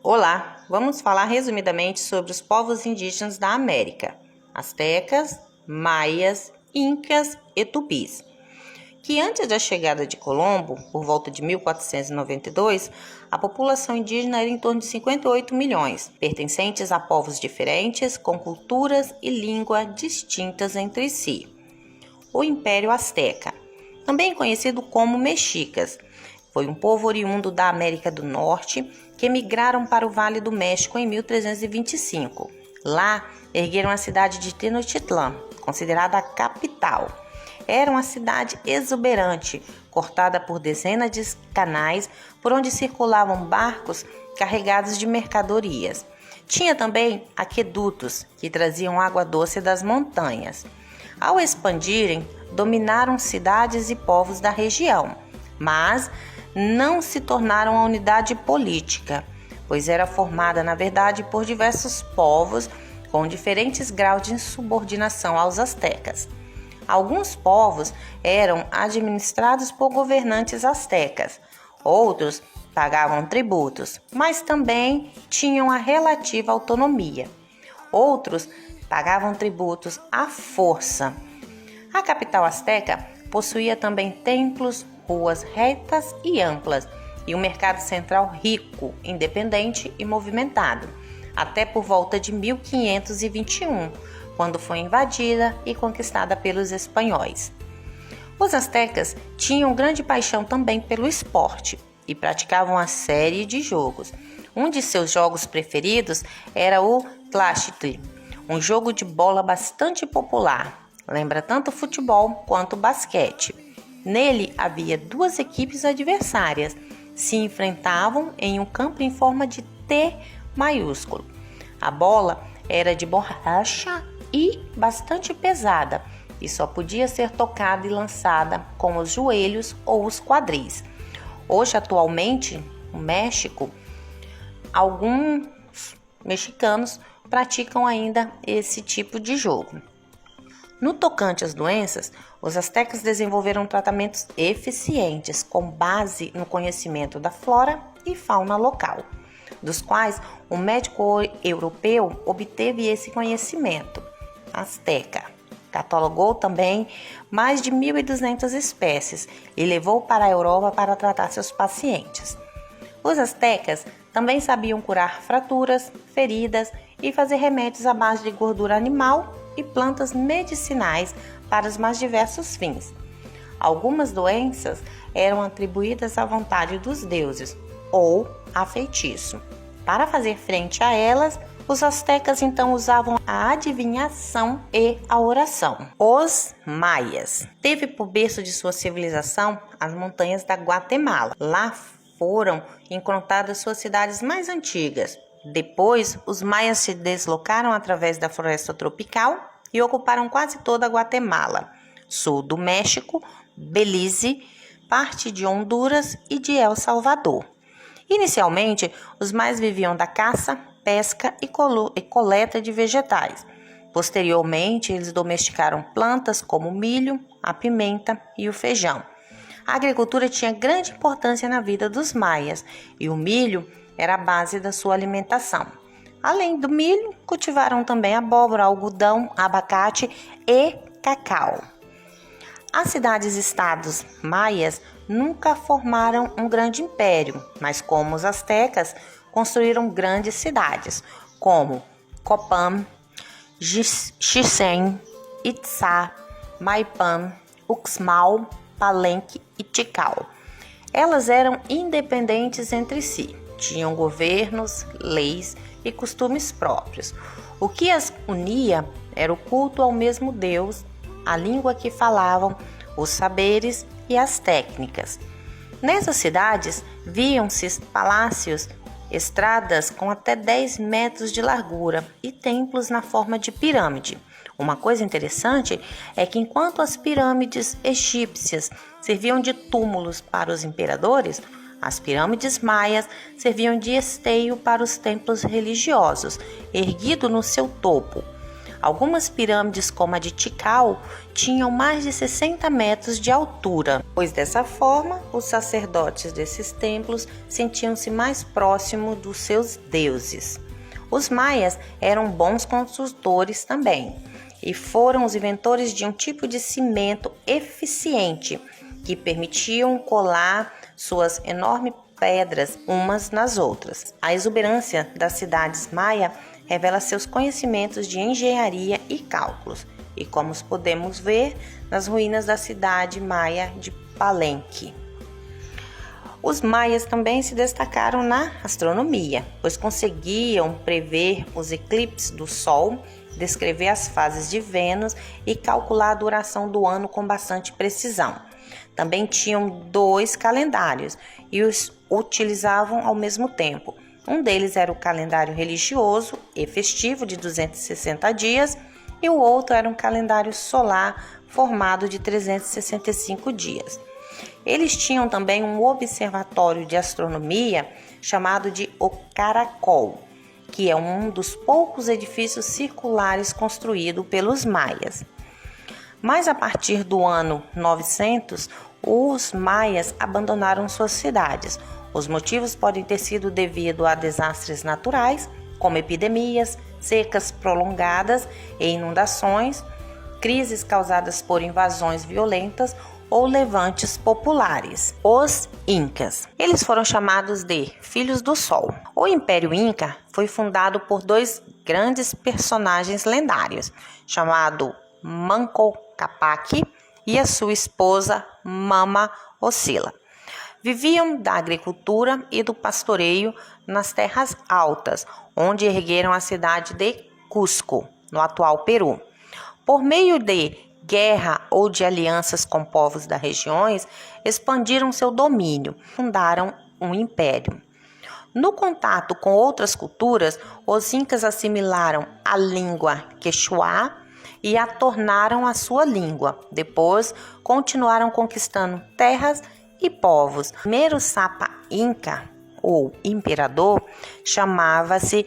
Olá, vamos falar resumidamente sobre os povos indígenas da América, astecas, maias, incas e tupis, que antes da chegada de Colombo, por volta de 1492, a população indígena era em torno de 58 milhões, pertencentes a povos diferentes, com culturas e língua distintas entre si. O Império Azteca, também conhecido como mexicas, foi um povo oriundo da América do Norte que migraram para o Vale do México em 1325. Lá, ergueram a cidade de Tenochtitlán, considerada a capital. Era uma cidade exuberante, cortada por dezenas de canais por onde circulavam barcos carregados de mercadorias. Tinha também aquedutos que traziam água doce das montanhas. Ao expandirem, dominaram cidades e povos da região, mas não se tornaram a unidade política, pois era formada, na verdade, por diversos povos com diferentes graus de subordinação aos astecas. Alguns povos eram administrados por governantes astecas, outros pagavam tributos, mas também tinham a relativa autonomia. Outros pagavam tributos à força. A capital asteca possuía também templos, ruas retas e amplas, e um mercado central rico, independente e movimentado, até por volta de 1521, quando foi invadida e conquistada pelos espanhóis. Os astecas tinham grande paixão também pelo esporte e praticavam uma série de jogos. Um de seus jogos preferidos era o Tlachtli, um jogo de bola bastante popular. Lembra tanto futebol quanto basquete. Nele havia duas equipes adversárias, se enfrentavam em um campo em forma de T maiúsculo. A bola era de borracha e bastante pesada e só podia ser tocada e lançada com os joelhos ou os quadris. Hoje, atualmente, no México, alguns mexicanos praticam ainda esse tipo de jogo. No tocante às doenças, os astecas desenvolveram tratamentos eficientes com base no conhecimento da flora e fauna local, dos quais um médico europeu obteve esse conhecimento. Asteca catalogou também mais de 1.200 espécies e levou para a Europa para tratar seus pacientes. Os astecas também sabiam curar fraturas, feridas e fazer remédios à base de gordura animal e plantas medicinais para os mais diversos fins. Algumas doenças eram atribuídas à vontade dos deuses ou a feitiço. Para fazer frente a elas, os astecas então usavam a adivinhação e a oração. Os maias teve por berço de sua civilização as montanhas da Guatemala. Lá foram encontradas suas cidades mais antigas. Depois, os maias se deslocaram através da floresta tropical e ocuparam quase toda a Guatemala, sul do México, Belize, parte de Honduras e de El Salvador. Inicialmente, os maias viviam da caça, pesca e coleta de vegetais. Posteriormente, eles domesticaram plantas como o milho, a pimenta e o feijão. A agricultura tinha grande importância na vida dos maias e o milho era a base da sua alimentação. Além do milho, cultivaram também abóbora, algodão, abacate e cacau. As cidades-estados maias nunca formaram um grande império, mas como os astecas, construíram grandes cidades, como Copán, Chichén, Itzá, Maipán, Uxmal, Palenque e Tikal. Elas eram independentes entre si, tinham governos, leis e costumes próprios. O que as unia era o culto ao mesmo Deus, a língua que falavam, os saberes e as técnicas. Nessas cidades, viam-se palácios, estradas com até 10 metros de largura e templos na forma de pirâmide. Uma coisa interessante é que enquanto as pirâmides egípcias serviam de túmulos para os imperadores, as pirâmides maias serviam de esteio para os templos religiosos, erguido no seu topo. Algumas pirâmides, como a de Tikal, tinham mais de 60 metros de altura, pois dessa forma os sacerdotes desses templos sentiam-se mais próximos dos seus deuses. Os maias eram bons construtores também e foram os inventores de um tipo de cimento eficiente que permitiam colar suas enormes pedras umas nas outras. A exuberância das cidades maia revela seus conhecimentos de engenharia e cálculos, e como podemos ver nas ruínas da cidade maia de Palenque. Os maias também se destacaram na astronomia, pois conseguiam prever os eclipses do Sol, descrever as fases de Vênus e calcular a duração do ano com bastante precisão. Também tinham 2 calendários e os utilizavam ao mesmo tempo. Um deles era o calendário religioso e festivo de 260 dias e o outro era um calendário solar formado de 365 dias. Eles tinham também um observatório de astronomia chamado de O Caracol, que é um dos poucos edifícios circulares construídos pelos maias. Mas a partir do ano 900, os maias abandonaram suas cidades. Os motivos podem ter sido devido a desastres naturais, como epidemias, secas prolongadas e inundações, crises causadas por invasões violentas ou levantes populares. Os Incas. Eles foram chamados de Filhos do Sol. O Império Inca foi fundado por 2 grandes personagens lendários, chamado Manco Cápac e a sua esposa Mama Ocila. Viviam da agricultura e do pastoreio nas terras altas, onde ergueram a cidade de Cusco, no atual Peru. Por meio de guerra ou de alianças com povos das regiões, expandiram seu domínio, fundaram um império. No contato com outras culturas, os incas assimilaram a língua quechua e a tornaram a sua língua. Depois, continuaram conquistando terras e povos. O primeiro sapa inca, ou imperador, chamava-se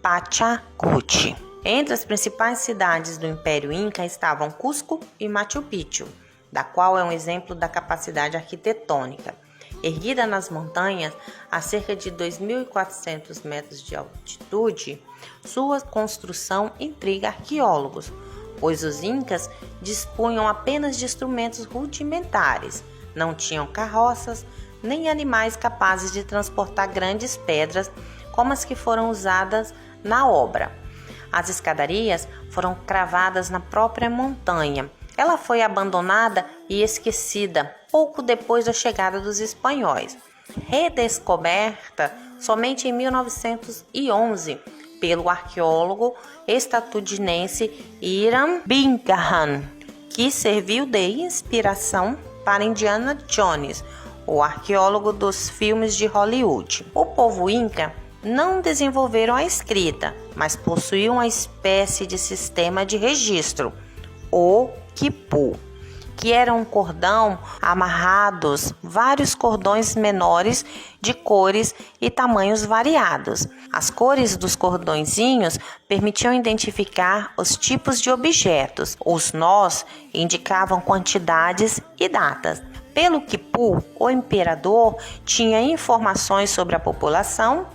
Pachacuti. Entre as principais cidades do Império Inca estavam Cusco e Machu Picchu, da qual é um exemplo da capacidade arquitetônica. Erguida nas montanhas, a cerca de 2.400 metros de altitude, sua construção intriga arqueólogos, pois os incas dispunham apenas de instrumentos rudimentares, não tinham carroças, nem animais capazes de transportar grandes pedras como as que foram usadas na obra. As escadarias foram cravadas na própria montanha. Ela foi abandonada e esquecida pouco depois da chegada dos espanhóis. Redescoberta somente em 1911 pelo arqueólogo estadunidense Hiram Bingham, que serviu de inspiração para Indiana Jones, o arqueólogo dos filmes de Hollywood. O povo inca não desenvolveram a escrita, mas possuíam uma espécie de sistema de registro, o quipu, que era um cordão amarrados vários cordões menores de cores e tamanhos variados. As cores dos cordõezinhos permitiam identificar os tipos de objetos. Os nós indicavam quantidades e datas. Pelo quipu, o imperador tinha informações sobre a população,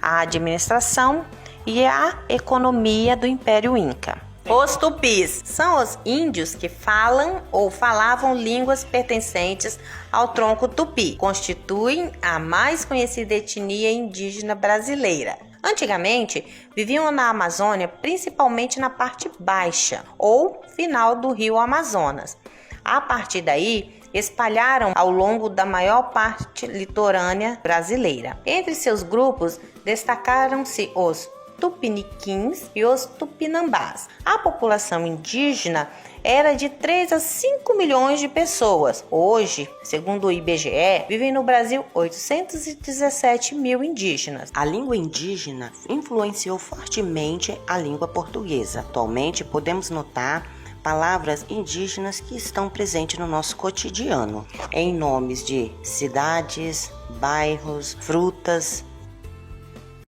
a administração e a economia do Império Inca. Os tupis são os índios que falam ou falavam línguas pertencentes ao tronco tupi. Constituem a mais conhecida etnia indígena brasileira. Antigamente, viviam na Amazônia, principalmente na parte baixa ou final do rio Amazonas. A partir daí, espalharam ao longo da maior parte litorânea brasileira. Entre seus grupos, destacaram-se os tupiniquins e os tupinambás. A população indígena era de 3 a 5 milhões de pessoas. Hoje, segundo o IBGE, vivem no Brasil 817 mil indígenas. A língua indígena influenciou fortemente a língua portuguesa. Atualmente, podemos notar palavras indígenas que estão presentes no nosso cotidiano, em nomes de cidades, bairros, frutas,